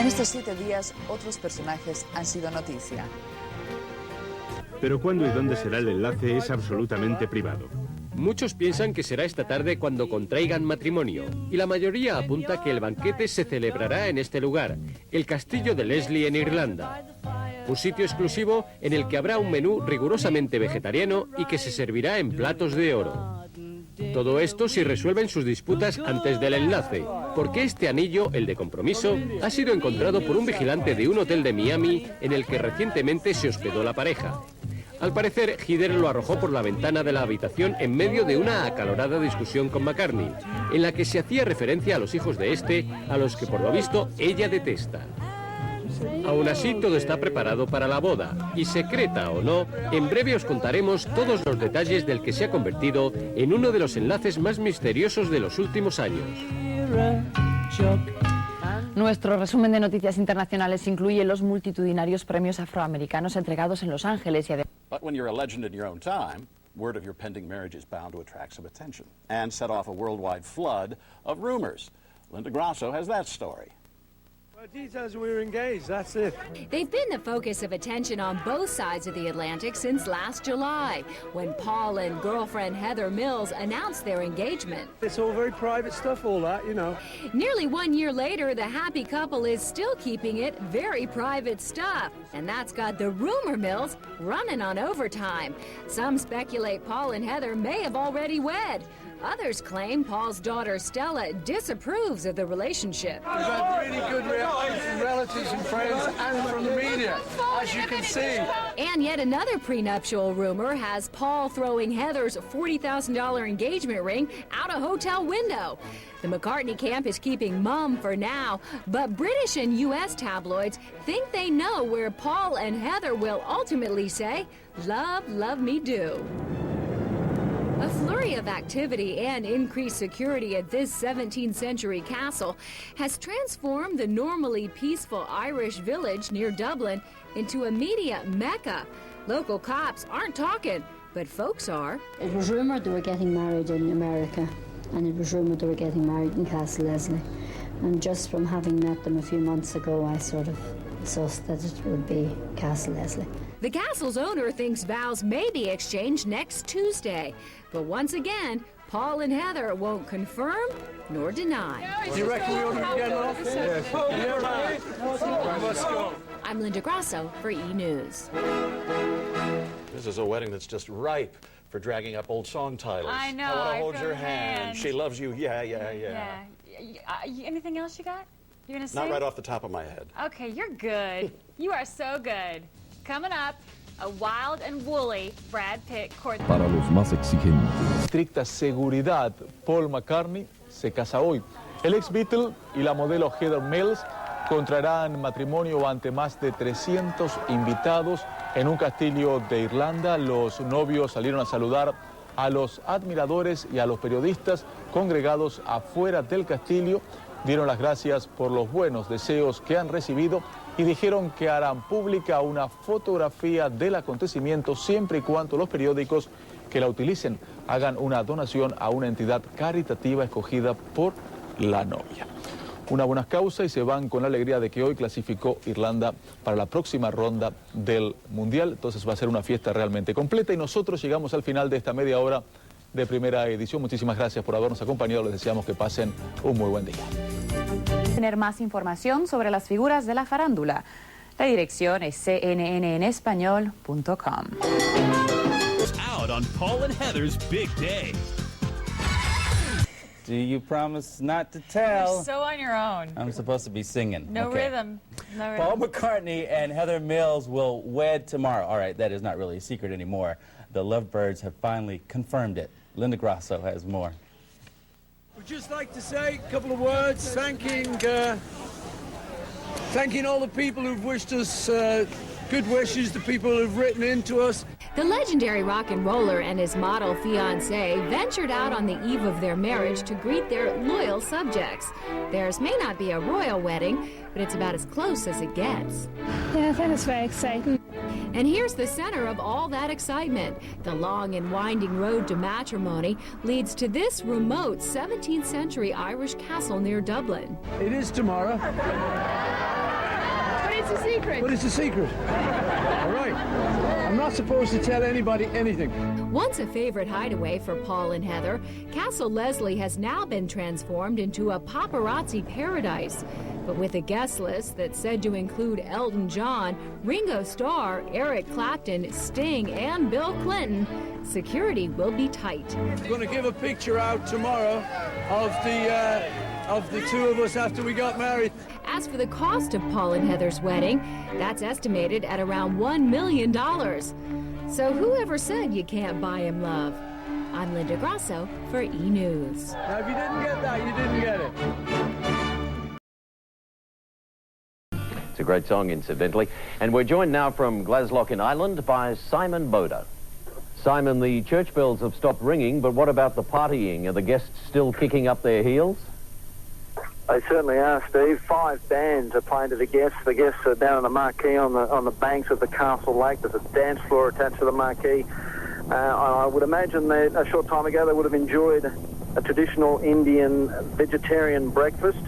En estos 7 días, otros personajes han sido noticia. Pero cuándo y dónde será el enlace es absolutamente privado. Muchos piensan que será esta tarde cuando contraigan matrimonio, y la mayoría apunta que el banquete se celebrará en este lugar, el castillo de Glaslough en Irlanda. Un sitio exclusivo en el que habrá un menú rigurosamente vegetariano y que se servirá en platos de oro. Todo esto si resuelven sus disputas antes del enlace, porque este anillo, el de compromiso, ha sido encontrado por un vigilante de un hotel de Miami en el que recientemente se hospedó la pareja. Al parecer, Heather lo arrojó por la ventana de la habitación en medio de una acalorada discusión con McCartney, en la que se hacía referencia a los hijos de este, a los que por lo visto ella detesta. Aún así, todo está preparado para la boda, y secreta o no, en breve os contaremos todos los detalles del que se ha convertido en uno de los enlaces más misteriosos de los últimos años. Nuestro resumen de noticias internacionales incluye los multitudinarios premios afroamericanos entregados en Los Ángeles y además... But when you're a legend in your own time, word of your pending marriage is bound to attract some attention and set off a worldwide flood of rumors. Linda Grasso has that story. Well, details we were engaged, that's it. They've been the focus of attention on both sides of the Atlantic since last July, when Paul and girlfriend Heather Mills announced their engagement. It's all very private stuff, all that, you know. Nearly 1 year later, the happy couple is still keeping it very private stuff. And that's got the rumor mills running on overtime. Some speculate Paul and Heather may have already wed. Others claim Paul's daughter Stella disapproves of the relationship. We've had really good reactions from relatives and friends and from the media, as you can see. And yet another prenuptial rumor has Paul throwing Heather's $40,000 engagement ring out a hotel window. The McCartney camp is keeping mum for now, but British and U.S. tabloids think they know where Paul and Heather will ultimately say, "Love, love me do." A flurry of activity and increased security at this 17th century castle has transformed the normally peaceful Irish village near Dublin into a media mecca. Local cops aren't talking, but folks are. It was rumoured they were getting married in America, and it was rumoured they were getting married in Castle Leslie. And just from having met them a few months ago, I sort of sussed that it would be Castle Leslie. The castle's owner thinks vows may be exchanged next Tuesday. But once again, Paul and Heather won't confirm nor deny. Do you reckon we ought to be getting off here? Yes. Let's go. I'm Linda Grasso for E! News. This is a wedding that's just ripe for dragging up old song titles. I know. I want to hold feel your the hand. She loves you. Yeah. Anything else you got? You're gonna sing? Not right off the top of my head. Okay, you're good. You are so good. Coming up, a wild and woolly Brad Pitt court. Para los más exigentes. Estricta seguridad, Paul McCartney se casa hoy. El ex Beatle y la modelo Heather Mills contraerán matrimonio ante más de 300 invitados en un castillo de Irlanda. Los novios salieron a saludar a los admiradores y a los periodistas congregados afuera del castillo. Dieron las gracias por los buenos deseos que han recibido y dijeron que harán pública una fotografía del acontecimiento siempre y cuando los periódicos que la utilicen hagan una donación a una entidad caritativa escogida por la novia. Una buena causa y se van con la alegría de que hoy clasificó Irlanda para la próxima ronda del Mundial. Entonces va a ser una fiesta realmente completa y nosotros llegamos al final de esta media hora de primera edición. Muchísimas gracias por habernos acompañado. Les deseamos que pasen un muy buen día. Tener más información sobre las figuras de la farándula. La dirección es cnnenespañol.com. Out on Paul and Heather's big day. Do you promise not to tell? You're so on your own. I'm supposed to be singing. No okay. rhythm. No Paul rhythm. McCartney and Heather Mills will wed tomorrow. All right, that is not really a secret anymore. The Lovebirds have finally confirmed it. Linda Grasso has more. We'd just like to say a couple of words, thanking all the people who've wished us good wishes, the people who've written into us. The legendary rock and roller and his model fiancée ventured out on the eve of their marriage to greet their loyal subjects. Theirs may not be a royal wedding, but it's about as close as it gets. Yeah, that is very exciting. And here's the center of all that excitement. The long and winding road to matrimony leads to this remote 17th century Irish castle near Dublin. It is tomorrow. it's a secret. But it's a secret. All right. I'm not supposed to tell anybody anything. Once a favorite hideaway for Paul and Heather, Castle Leslie has now been transformed into a paparazzi paradise. But with a guest list that's said to include Elton John, Ringo Starr, Eric Clapton, Sting, and Bill Clinton, security will be tight. I'm going to give a picture out tomorrow of the two of us after we got married. As for the cost of Paul and Heather's wedding, that's estimated at around $1 million. So whoever said you can't buy him love? I'm Linda Grasso for E! News. Now, if you didn't get that, you didn't get it. It's a great song, incidentally. And we're joined now from Glaslough in Ireland by Simon BODA. Simon, the church bells have stopped ringing, but what about the partying? Are the guests still kicking up their heels? They certainly are, Steve. 5 bands are playing to the guests. The guests are down on the marquee on the banks of the Castle Lake. There's a dance floor attached to the marquee. I would imagine that a short time ago they would have enjoyed a traditional Indian vegetarian breakfast,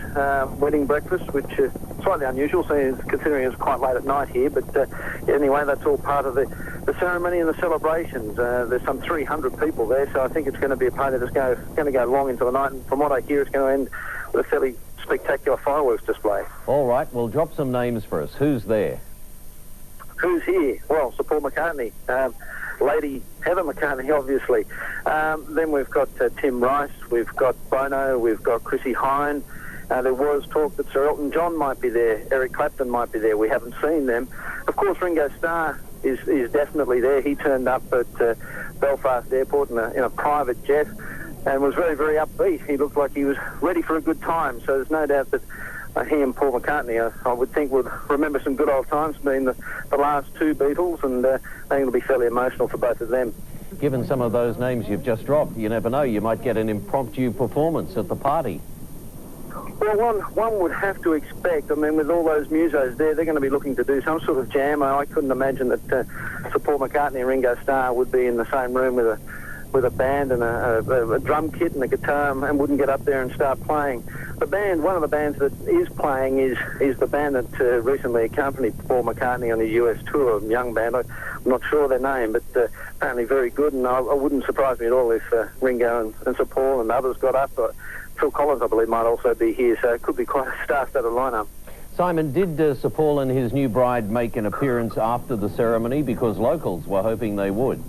wedding breakfast, which is slightly unusual, considering it's quite late at night here. But anyway, that's all part of the ceremony and the celebrations. There's some 300 people there, so I think it's going to be a party that's going to go long into the night. And from what I hear, it's going to end with a fairly spectacular fireworks display. All right, well, drop some names for us. Who's there? Who's here? Well, Sir Paul McCartney, Lady Heather McCartney, obviously. Then we've got Tim Rice, we've got Bono, we've got Chrissy Hine. There was talk that Sir Elton John might be there, Eric Clapton might be there. We haven't seen them. Of course, Ringo Starr is definitely there. He turned up at Belfast Airport in a private jet and was very, very upbeat. He looked like he was ready for a good time. So there's no doubt that he and Paul McCartney, I would think, would remember some good old times, being the last 2 Beatles, and I think it'll be fairly emotional for both of them. Given some of those names you've just dropped, you never know, you might get an impromptu performance at the party. Well, one would have to expect, I mean, with all those musos there, they're going to be looking to do some sort of jam. I couldn't imagine that Sir Paul McCartney and Ringo Starr would be in the same room with a band and a drum kit and a guitar and wouldn't get up there and start playing. The band, one of the bands that is playing is the band that recently accompanied Paul McCartney on his US tour, a young band. I'm not sure their name, but apparently very good, and I wouldn't surprise me at all if Ringo and Sir Paul and others got up. Phil Collins, I believe, might also be here, so it could be quite a star-studded lineup. Simon, did Sir Paul and his new bride make an appearance after the ceremony? Because locals were hoping they would.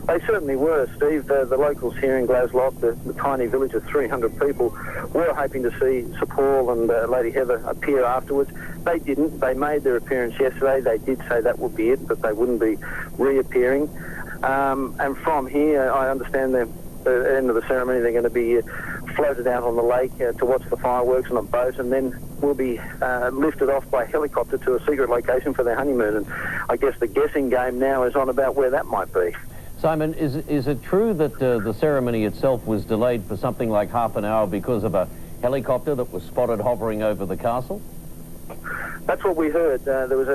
They certainly were, Steve. The locals here in Glaslough, the tiny village of 300 people, were hoping to see Sir Paul and Lady Heather appear afterwards. They didn't. They made their appearance yesterday. They did say that would be it, but they wouldn't be reappearing. And from here, I understand at the end of the ceremony, they're going to be floated out on the lake to watch the fireworks on a boat, and then will be lifted off by helicopter to a secret location for their honeymoon. And I guess the guessing game now is on about where that might be. Simon, is it true that the ceremony itself was delayed for something like half an hour because of a helicopter that was spotted hovering over the castle? That's what we heard. There was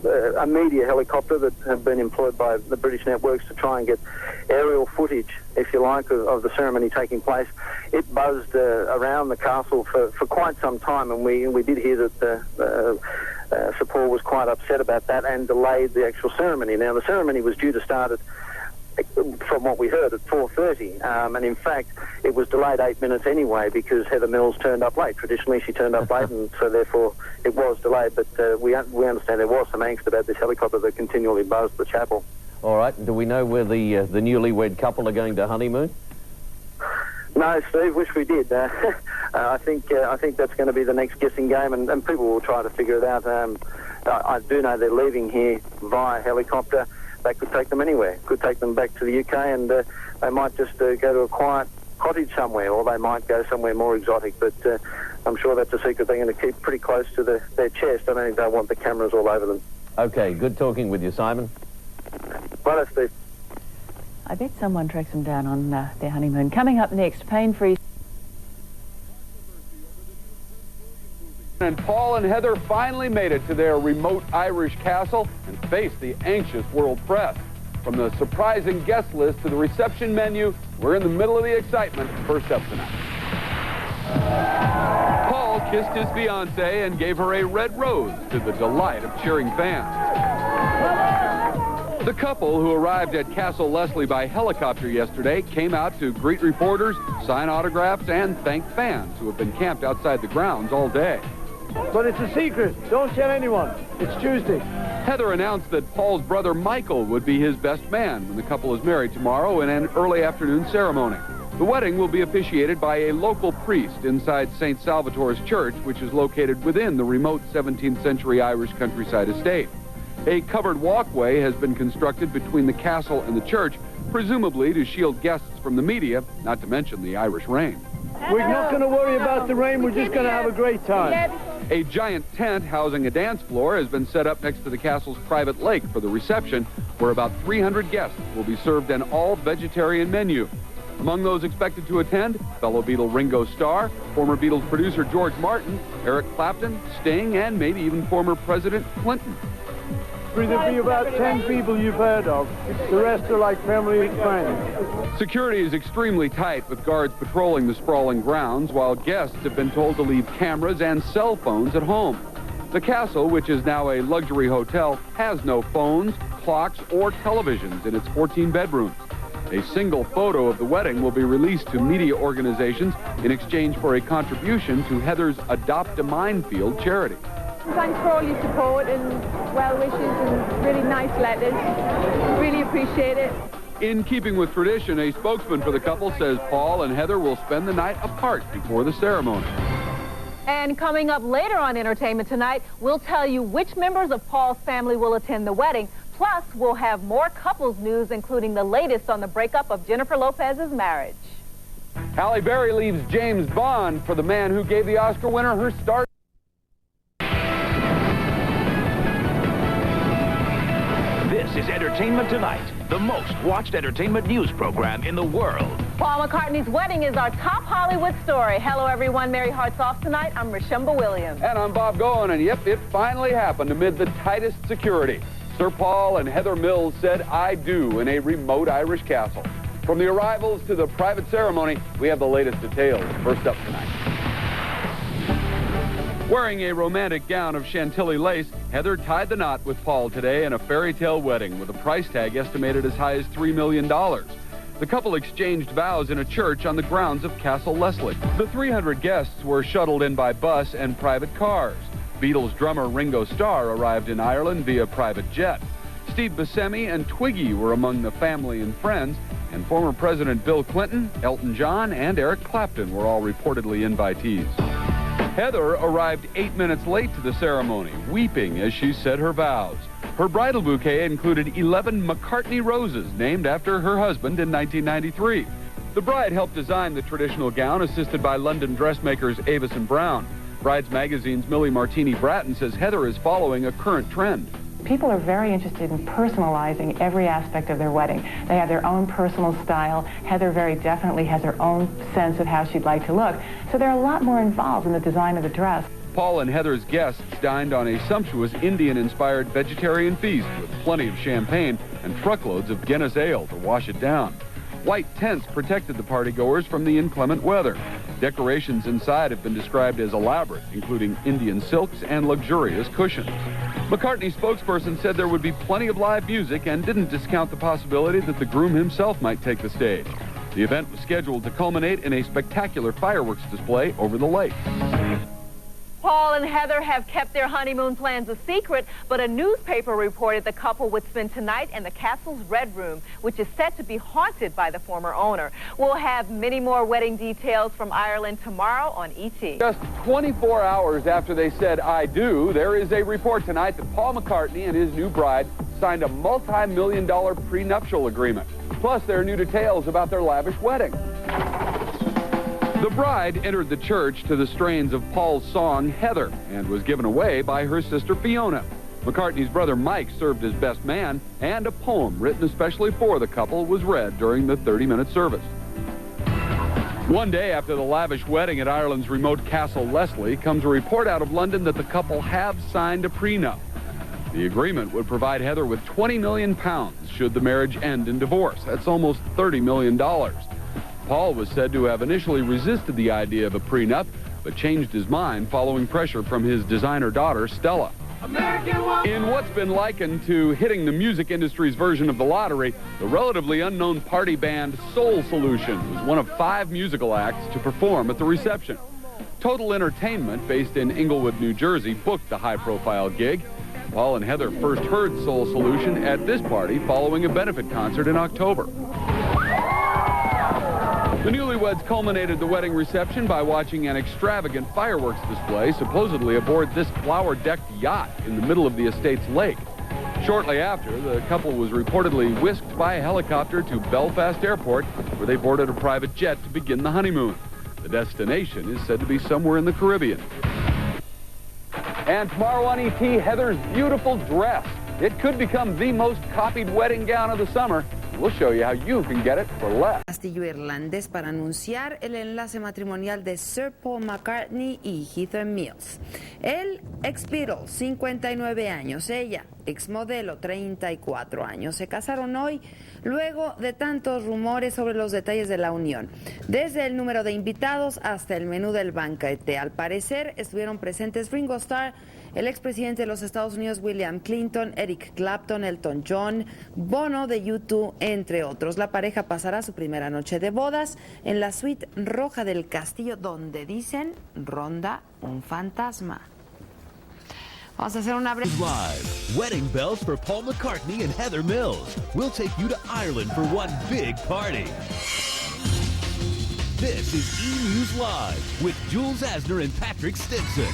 a media helicopter that had been employed by the British networks to try and get aerial footage, if you like, of the ceremony taking place. It buzzed around the castle for quite some time, and we did hear that Sir Paul was quite upset about that and delayed the actual ceremony. Now, the ceremony was due to start from what we heard, at 4:30, and in fact it was delayed 8 minutes anyway because Heather Mills turned up late. Traditionally she turned up late, and so therefore it was delayed, but we understand there was some angst about this helicopter that continually buzzed the chapel. All right, and do we know where the newlywed couple are going to honeymoon? No, Steve, wish we did. I think that's going to be the next guessing game, and people will try to figure it out. I do know they're leaving here via helicopter. That could take them anywhere. Could take them back to the UK, and they might just go to a quiet cottage somewhere, or they might go somewhere more exotic. But I'm sure that's a secret they're going to keep pretty close to their chest. I don't think they want the cameras all over them. Okay, good talking with you, Simon. Bye, Steve. I bet someone tracks them down on their honeymoon. Coming up next, pain-free. And Paul and Heather finally made it to their remote Irish castle and faced the anxious world press. From the surprising guest list to the reception menu, we're in the middle of the excitement. First up tonight. Paul kissed his fiancée and gave her a red rose to the delight of cheering fans. The couple, who arrived at Castle Leslie by helicopter yesterday, came out to greet reporters, sign autographs, and thank fans who have been camped outside the grounds all day. But it's a secret. Don't tell anyone. It's Tuesday. Heather announced that Paul's brother Michael would be his best man when the couple is married tomorrow in an early afternoon ceremony. The wedding will be officiated by a local priest inside San Salvator's church, which is located within the remote 17th century Irish countryside estate. A covered walkway has been constructed between the castle and the church, presumably to shield guests from the media, not to mention the Irish rain. We're not going to worry about the rain. We're just going to have a great time. A giant tent housing a dance floor has been set up next to the castle's private lake for the reception, where about 300 guests will be served an all-vegetarian menu. Among those expected to attend, fellow Beatle Ringo Starr, former Beatles producer George Martin, Eric Clapton, Sting, and maybe even former President Clinton. There'll be about 10 people you've heard of. The rest are like family and friends. Security is extremely tight, with guards patrolling the sprawling grounds, while guests have been told to leave cameras and cell phones at home. The castle, which is now a luxury hotel, has no phones, clocks, or televisions in its 14 bedrooms. A single photo of the wedding will be released to media organizations in exchange for a contribution to Heather's Adopt a Minefield charity. Thanks for all your support and well wishes and really nice letters. Really appreciate it. In keeping with tradition, a spokesman for the couple says Paul and Heather will spend the night apart before the ceremony. And coming up later on Entertainment Tonight, we'll tell you which members of Paul's family will attend the wedding. Plus, we'll have more couples news, including the latest on the breakup of Jennifer Lopez's marriage. Halle Berry leaves James Bond for the man who gave the Oscar winner her start. This is Entertainment Tonight, the most watched entertainment news program in the world. Paul McCartney's wedding is our top Hollywood story. Hello, everyone. Merry Hearts Off tonight. I'm Rashumba Williams. And I'm Bob Goen, and yep, it finally happened amid the tightest security. Sir Paul and Heather Mills said "I do" in a remote Irish castle. From the arrivals to the private ceremony, we have the latest details. First up tonight. Wearing a romantic gown of Chantilly lace, Heather tied the knot with Paul today in a fairy tale wedding with a price tag estimated as high as $3 million. The couple exchanged vows in a church on the grounds of Castle Leslie. The 300 guests were shuttled in by bus and private cars. Beatles drummer Ringo Starr arrived in Ireland via private jet. Steve Buscemi and Twiggy were among the family and friends, and former President Bill Clinton, Elton John, and Eric Clapton were all reportedly invitees. Heather arrived 8 minutes late to the ceremony, weeping as she said her vows. Her bridal bouquet included 11 McCartney roses named after her husband in 1993. The bride helped design the traditional gown, assisted by London dressmakers Avis and Brown. Brides Magazine's Millie Martini Bratton says Heather is following a current trend. People are very interested in personalizing every aspect of their wedding. They have their own personal style. Heather very definitely has her own sense of how she'd like to look. So they're a lot more involved in the design of the dress. Paul and Heather's guests dined on a sumptuous Indian-inspired vegetarian feast with plenty of champagne and truckloads of Guinness ale to wash it down. White tents protected the partygoers from the inclement weather. Decorations inside have been described as elaborate, including Indian silks and luxurious cushions. McCartney's spokesperson said there would be plenty of live music and didn't discount the possibility that the groom himself might take the stage. The event was scheduled to culminate in a spectacular fireworks display over the lake. Paul and Heather have kept their honeymoon plans a secret, but a newspaper reported the couple would spend tonight in the castle's Red Room, which is said to be haunted by the former owner. We'll have many more wedding details from Ireland tomorrow on ET. Just 24 hours after they said "I do," there is a report tonight that Paul McCartney and his new bride signed a multi-million-dollar prenuptial agreement. Plus, there are new details about their lavish wedding. The bride entered the church to the strains of Paul's song Heather and was given away by her sister Fiona. McCartney's brother Mike served as best man, and a poem written especially for the couple was read during the 30-minute service. One day after the lavish wedding at Ireland's remote Castle Leslie comes a report out of London that the couple have signed a prenup. The agreement would provide Heather with £20 million should the marriage end in divorce. That's almost $30 million. Paul was said to have initially resisted the idea of a prenup, but changed his mind following pressure from his designer daughter, Stella. In what's been likened to hitting the music industry's version of the lottery, the relatively unknown party band Soul Solution was one of 5 musical acts to perform at the reception. Total Entertainment, based in Englewood, New Jersey, booked the high-profile gig. Paul and Heather first heard Soul Solution at this party following a benefit concert in October. The newlyweds culminated the wedding reception by watching an extravagant fireworks display supposedly aboard this flower-decked yacht in the middle of the estate's lake. Shortly after, the couple was reportedly whisked by a helicopter to Belfast Airport, where they boarded a private jet to begin the honeymoon. The destination is said to be somewhere in the Caribbean. And tomorrow on ET, Heather's beautiful dress. It could become the most copied wedding gown of the summer. We'll show you how you can get it for less. Castillo irlandés para anunciar el enlace matrimonial de Sir Paul McCartney y Heather Mills. Él, ex Beatle, 59 años. Ella, ex modelo, 34 años. Se casaron hoy luego de tantos rumores sobre los detalles de la unión. Desde el número de invitados hasta el menú del banquete. Al parecer estuvieron presentes Ringo Starr, el expresidente de los Estados Unidos William Clinton, Eric Clapton, Elton John, Bono de U2, entre otros. La pareja pasará su primera noche de bodas en la suite roja del castillo, donde dicen ronda un fantasma. Vamos a hacer una breve... Live, wedding bells for Paul McCartney and Heather Mills. We'll take you to Ireland for one big party. This is E! News Live with Jules Asner and Patrick Stinson.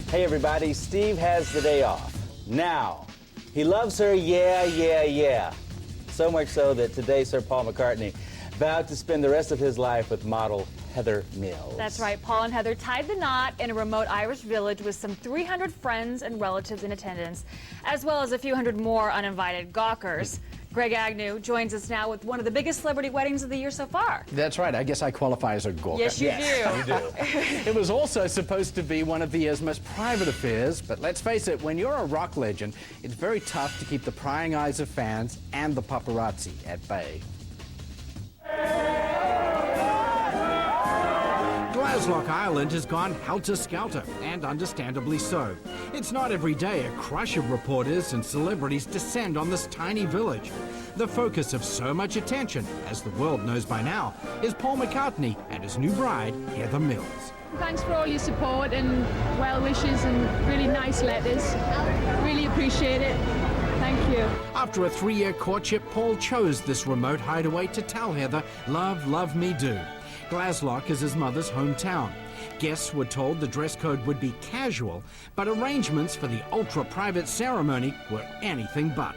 Hey everybody, Steve has the day off. Now, he loves her, yeah. So much so that today Sir Paul McCartney vowed to spend the rest of his life with model Heather Mills. That's right. Paul and Heather tied the knot in a remote Irish village with some 300 friends and relatives in attendance, as well as a few hundred more uninvited gawkers. Greg Agnew joins us now with one of the biggest celebrity weddings of the year so far. That's right. I guess I qualify as a gawker. Yes, you do. You do. It was also supposed to be one of the year's most private affairs, but let's face it, when you're a rock legend, it's very tough to keep the prying eyes of fans and the paparazzi at bay. Glaslough Island has gone helter-skelter, and understandably so. It's not every day a crush of reporters and celebrities descend on this tiny village. The focus of so much attention, as the world knows by now, is Paul McCartney and his new bride, Heather Mills. Thanks for all your support and well wishes and really nice letters. Really appreciate it. Thank you. After a 3-year courtship, Paul chose this remote hideaway to tell Heather, love, love me do. Glaslough is his mother's hometown. Guests were told the dress code would be casual, but arrangements for the ultra-private ceremony were anything but.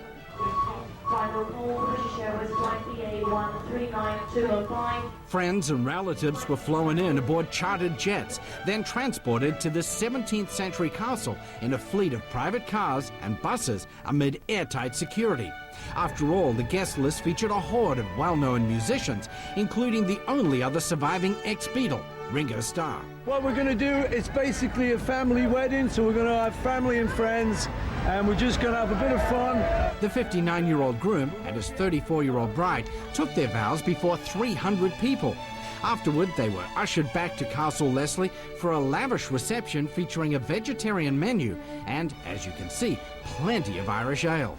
Friends and relatives were flown in aboard chartered jets, then transported to this 17th century castle in a fleet of private cars and buses amid airtight security. After all, the guest list featured a horde of well-known musicians, including the only other surviving ex-Beatle, Ringo Starr. What we're going to do is basically a family wedding, so we're going to have family and friends, and we're just going to have a bit of fun. The 59-year-old groom and his 34-year-old bride took their vows before 300 people. Afterward, they were ushered back to Castle Leslie for a lavish reception featuring a vegetarian menu and, as you can see, plenty of Irish ale.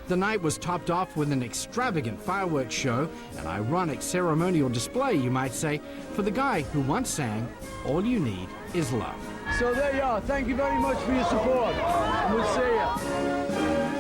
The night was topped off with an extravagant fireworks show, an ironic ceremonial display, you might say, for the guy who once sang, "All you need is love." So there you are. Thank you very much for your support. And we'll see you.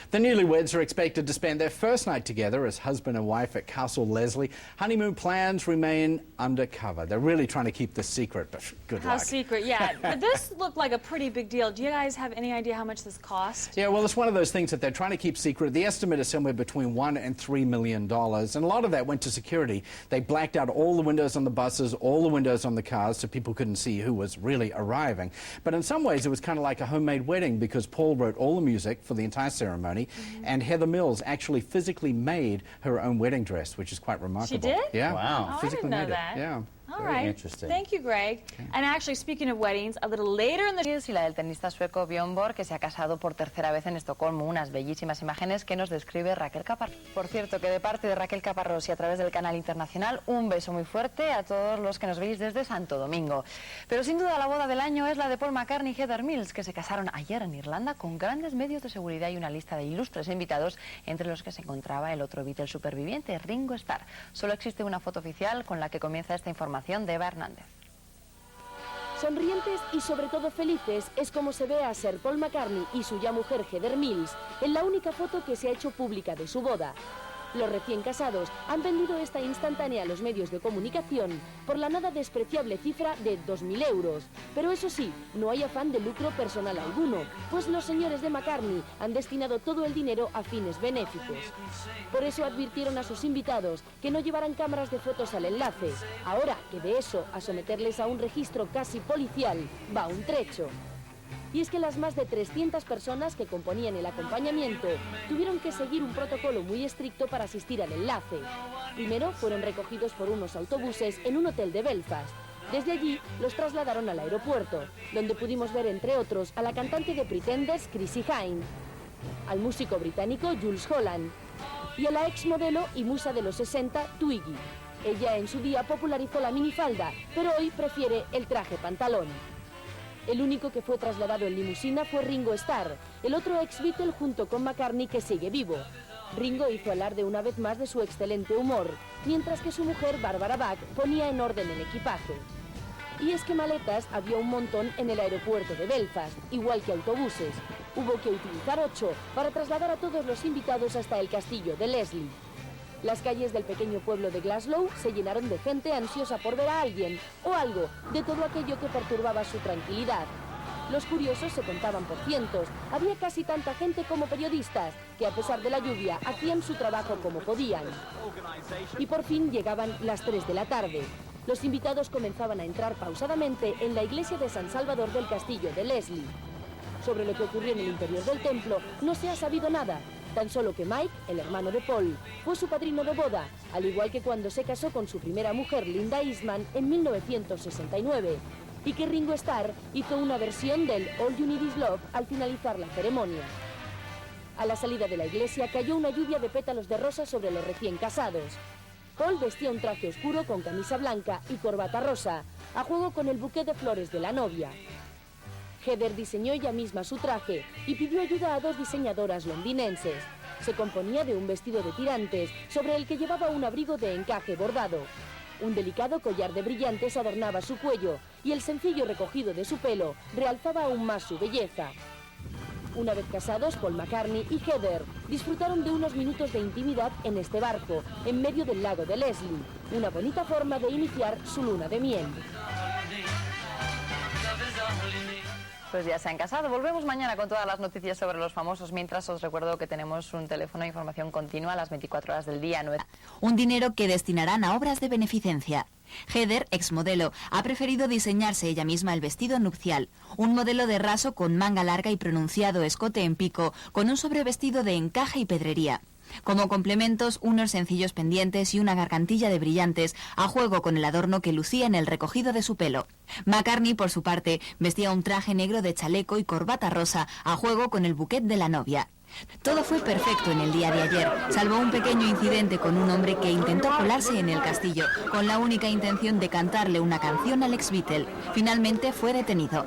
The newlyweds are expected to spend their first night together as husband and wife at Castle Leslie. Honeymoon plans remain undercover. They're really trying to keep this secret, but good luck. How secret, yeah. But this looked like a pretty big deal. Do you guys have any idea how much this cost? Yeah, well, it's one of those things that they're trying to keep secret. The estimate is somewhere between $1 and $3 million, and a lot of that went to security. They blacked out all the windows on the buses, all the windows on the cars, so people couldn't see who was really arriving. But in some ways, it was kind of like a homemade wedding because Paul wrote all the music for the entire ceremony, and Heather Mills actually physically made her own wedding dress, which is quite remarkable. She did? Yeah. Wow. Oh, physically I didn't know made that. It. Yeah. All Very right. interesting. Thank you, Greg. And actually, speaking of weddings, a little later in the... Y la del tenista sueco Björn Borg, que se ha casado por tercera vez en Estocolmo. Unas bellísimas imágenes que nos describe Raquel Caparrós. Por cierto, que de parte de Raquel Caparrós y a través del canal internacional, un beso muy fuerte a todos los que nos veis desde Santo Domingo. Pero sin duda la boda del año es la de Paul McCartney y Heather Mills, que se casaron ayer en Irlanda con grandes medios de seguridad y una lista de ilustres invitados, entre los que se encontraba el otro Beatle superviviente, Ringo Starr. Solo existe una foto oficial con la que comienza esta información de Eva Hernández. Sonrientes y sobre todo felices es como se ve a Sir Paul McCartney y su ya mujer Heather Mills en la única foto que se ha hecho pública de su boda. Los recién casados han vendido esta instantánea a los medios de comunicación por la nada despreciable cifra de 2.000 euros. Pero eso sí, no hay afán de lucro personal alguno, pues los señores de McCartney han destinado todo el dinero a fines benéficos. Por eso advirtieron a sus invitados que no llevaran cámaras de fotos al enlace. Ahora que de eso a someterles a un registro casi policial va un trecho. Y es que las más de 300 personas que componían el acompañamiento tuvieron que seguir un protocolo muy estricto para asistir al enlace. Primero fueron recogidos por unos autobuses en un hotel de Belfast. Desde allí los trasladaron al aeropuerto, donde pudimos ver entre otros a la cantante de Pretenders Chrissie Hynde, al músico británico Jools Holland y a la exmodelo y musa de los 60 Twiggy. Ella en su día popularizó la minifalda, pero hoy prefiere el traje pantalón. El único que fue trasladado en limusina fue Ringo Starr, el otro ex-Beatle junto con McCartney que sigue vivo. Ringo hizo alarde una vez más de su excelente humor, mientras que su mujer, Barbara Bach, ponía en orden el equipaje. Y es que maletas había un montón en el aeropuerto de Belfast, igual que autobuses. Hubo que utilizar 8 para trasladar a todos los invitados hasta el castillo de Leslie. Las calles del pequeño pueblo de Glaslough se llenaron de gente ansiosa por ver a alguien o algo de todo aquello que perturbaba su tranquilidad. Los curiosos se contaban por cientos. Había casi tanta gente como periodistas que a pesar de la lluvia hacían su trabajo como podían. Y por fin llegaban las 3 de la tarde. Los invitados comenzaban a entrar pausadamente en la iglesia de San Salvator del castillo de Leslie. Sobre lo que ocurrió en el interior del templo no se ha sabido nada. Tan solo que Mike, el hermano de Paul, fue su padrino de boda, al igual que cuando se casó con su primera mujer, John Eastman, en 1969, y que Ringo Starr hizo una versión del All You Need Is Love al finalizar la ceremonia. A la salida de la iglesia cayó una lluvia de pétalos de rosa sobre los recién casados. Paul vestía un traje oscuro con camisa blanca y corbata rosa, a juego con el buqué de flores de la novia. Heather diseñó ella misma su traje y pidió ayuda a 2 diseñadoras londinenses. Se componía de un vestido de tirantes sobre el que llevaba un abrigo de encaje bordado. Un delicado collar de brillantes adornaba su cuello y el sencillo recogido de su pelo realzaba aún más su belleza. Una vez casados, Paul McCartney y Heather disfrutaron de unos minutos de intimidad en este barco, en medio del lago de Leslie. Una bonita forma de iniciar su luna de miel. Pues ya se han casado. Volvemos mañana con todas las noticias sobre los famosos. Mientras os recuerdo que tenemos un teléfono de información continua a las 24 horas del día. Un dinero que destinarán a obras de beneficencia. Heather, exmodelo, ha preferido diseñarse ella misma el vestido nupcial, un modelo de raso con manga larga y pronunciado escote en pico, con un sobrevestido de encaje y pedrería. Como complementos, unos sencillos pendientes y una gargantilla de brillantes a juego con el adorno que lucía en el recogido de su pelo. McCartney, por su parte, vestía un traje negro de chaleco y corbata rosa a juego con el buquet de la novia. Todo fue perfecto en el día de ayer, salvo un pequeño incidente con un hombre que intentó colarse en el castillo, con la única intención de cantarle una canción al ex-Beatle. Finalmente fue detenido.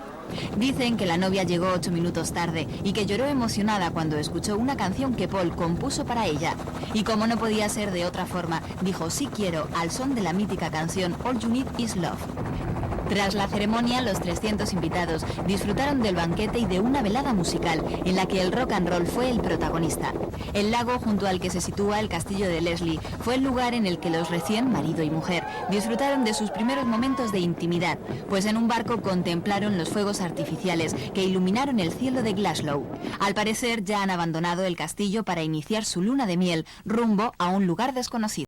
Dicen que la novia llegó 8 minutos tarde y que lloró emocionada cuando escuchó una canción que Paul compuso para ella. Y como no podía ser de otra forma, dijo sí quiero al son de la mítica canción All You Need Is Love. Tras la ceremonia, los 300 invitados disfrutaron del banquete y de una velada musical en la que el rock and roll fue el protagonista. El lago junto al que se sitúa el castillo de Leslie fue el lugar en el que los recién marido y mujer disfrutaron de sus primeros momentos de intimidad, pues en un barco contemplaron los fuegos artificiales que iluminaron el cielo de Glaslough. Al parecer ya han abandonado el castillo para iniciar su luna de miel rumbo a un lugar desconocido.